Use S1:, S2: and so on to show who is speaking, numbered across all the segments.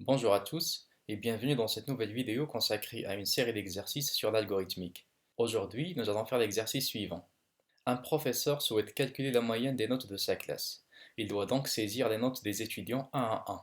S1: Bonjour à tous et bienvenue dans cette nouvelle vidéo consacrée à une série d'exercices sur l'algorithmique. Aujourd'hui, nous allons faire l'exercice suivant. Un professeur souhaite calculer la moyenne des notes de sa classe. Il doit donc saisir les notes des étudiants un à un.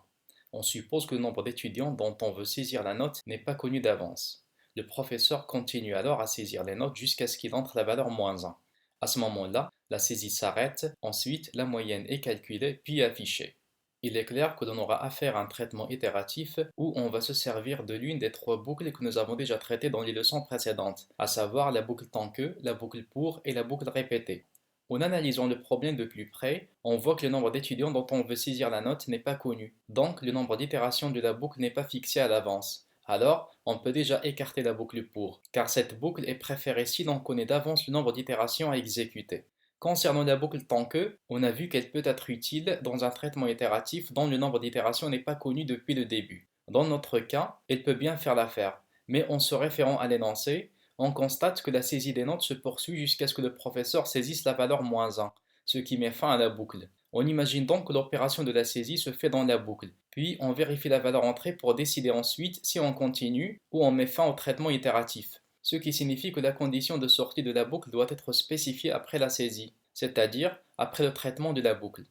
S1: On suppose que le nombre d'étudiants dont on veut saisir la note n'est pas connu d'avance. Le professeur continue alors à saisir les notes jusqu'à ce qu'il entre la valeur -1. À ce moment-là, la saisie s'arrête, ensuite la moyenne est calculée puis affichée. Il est clair que l'on aura affaire à un traitement itératif où on va se servir de l'une des trois boucles que nous avons déjà traitées dans les leçons précédentes, à savoir la boucle tant que, la boucle pour et la boucle répétée. En analysant le problème de plus près, on voit que le nombre d'étudiants dont on veut saisir la note n'est pas connu, donc le nombre d'itérations de la boucle n'est pas fixé à l'avance. Alors, on peut déjà écarter la boucle pour, car cette boucle est préférée si l'on connaît d'avance le nombre d'itérations à exécuter. Concernant la boucle tant que, on a vu qu'elle peut être utile dans un traitement itératif dont le nombre d'itérations n'est pas connu depuis le début. Dans notre cas, elle peut bien faire l'affaire, mais en se référant à l'énoncé, on constate que la saisie des notes se poursuit jusqu'à ce que le professeur saisisse la valeur -1, ce qui met fin à la boucle. On imagine donc que l'opération de la saisie se fait dans la boucle, puis on vérifie la valeur entrée pour décider ensuite si on continue ou on met fin au traitement itératif, ce qui signifie que la condition de sortie de la boucle doit être spécifiée après la saisie, c'est-à-dire après le traitement de la boucle.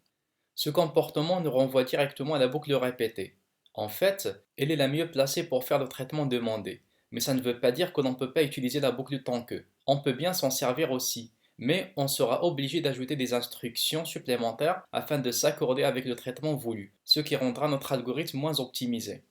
S1: Ce comportement nous renvoie directement à la boucle répétée. En fait, elle est la mieux placée pour faire le traitement demandé, mais ça ne veut pas dire que l'on ne peut pas utiliser la boucle tant que. On peut bien s'en servir aussi, mais on sera obligé d'ajouter des instructions supplémentaires afin de s'accorder avec le traitement voulu, ce qui rendra notre algorithme moins optimisé.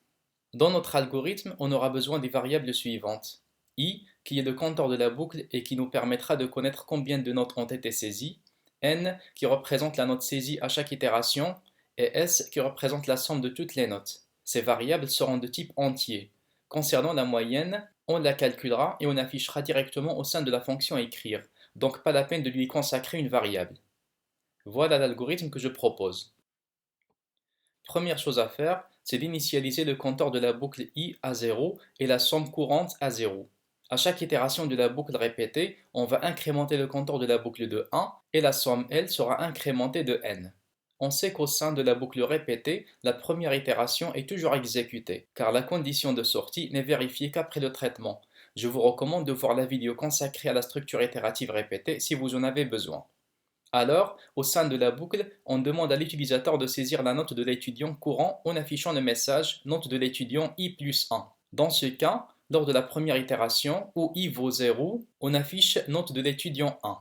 S1: Dans notre algorithme, on aura besoin des variables suivantes. I, qui est le compteur de la boucle et qui nous permettra de connaître combien de notes ont été saisies, N, qui représente la note saisie à chaque itération, et S, qui représente la somme de toutes les notes. Ces variables seront de type entier. Concernant la moyenne, on la calculera et on affichera directement au sein de la fonction écrire, donc pas la peine de lui consacrer une variable. Voilà l'algorithme que je propose. Première chose à faire, c'est d'initialiser le compteur de la boucle i à 0 et la somme courante à 0. À chaque itération de la boucle répétée, on va incrémenter le compteur de la boucle de 1 et la somme L sera incrémentée de n. On sait qu'au sein de la boucle répétée, la première itération est toujours exécutée, car la condition de sortie n'est vérifiée qu'après le traitement. Je vous recommande de voir la vidéo consacrée à la structure itérative répétée si vous en avez besoin. Alors, au sein de la boucle, on demande à l'utilisateur de saisir la note de l'étudiant courant en affichant le message note de l'étudiant i plus 1. Dans ce cas, lors de la première itération, où i vaut 0, on affiche note de l'étudiant 1.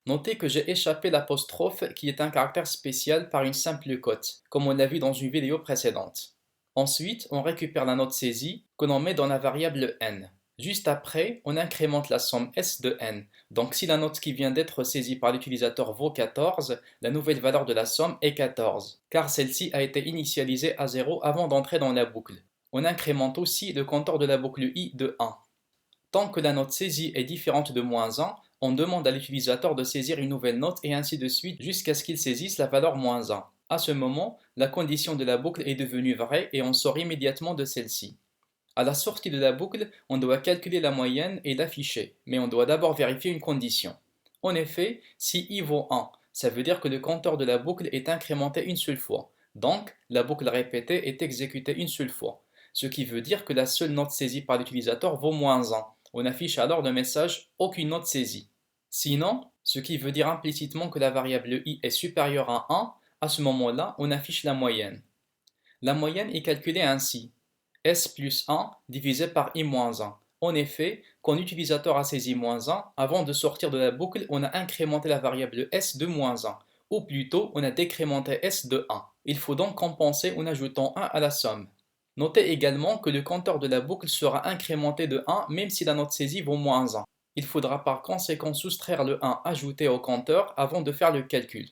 S1: Notez que j'ai échappé l'apostrophe qui est un caractère spécial par une simple cote, comme on l'a vu dans une vidéo précédente. Ensuite, on récupère la note saisie que l'on met dans la variable n. Juste après, on incrémente la somme S de n. Donc si la note qui vient d'être saisie par l'utilisateur vaut 14, la nouvelle valeur de la somme est 14, car celle-ci a été initialisée à 0 avant d'entrer dans la boucle. On incrémente aussi le compteur de la boucle i de 1. Tant que la note saisie est différente de -1, on demande à l'utilisateur de saisir une nouvelle note et ainsi de suite jusqu'à ce qu'il saisisse la valeur -1. À ce moment, la condition de la boucle est devenue vraie et on sort immédiatement de celle-ci. À la sortie de la boucle, on doit calculer la moyenne et l'afficher, mais on doit d'abord vérifier une condition. En effet, si i vaut 1, ça veut dire que le compteur de la boucle est incrémenté une seule fois. Donc, la boucle répétée est exécutée une seule fois, ce qui veut dire que la seule note saisie par l'utilisateur vaut -1. On affiche alors le message aucune note saisie. Sinon, ce qui veut dire implicitement que la variable i est supérieure à 1, à ce moment-là, on affiche la moyenne. La moyenne est calculée ainsi. S plus 1 divisé par i-1. En effet, quand l'utilisateur a saisi -1, avant de sortir de la boucle, on a incrémenté la variable s de -1, ou plutôt on a décrémenté s de 1. Il faut donc compenser en ajoutant 1 à la somme. Notez également que le compteur de la boucle sera incrémenté de 1 même si la note saisie vaut -1. Il faudra par conséquent soustraire le 1 ajouté au compteur avant de faire le calcul.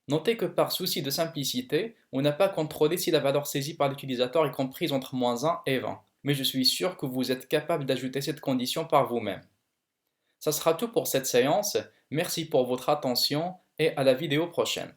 S1: Notez que par souci de simplicité, on n'a pas contrôlé si la valeur saisie par l'utilisateur est comprise entre -1 et 20, mais je suis sûr que vous êtes capable d'ajouter cette condition par vous-même. Ça sera tout pour cette séance, merci pour votre attention et à la vidéo prochaine.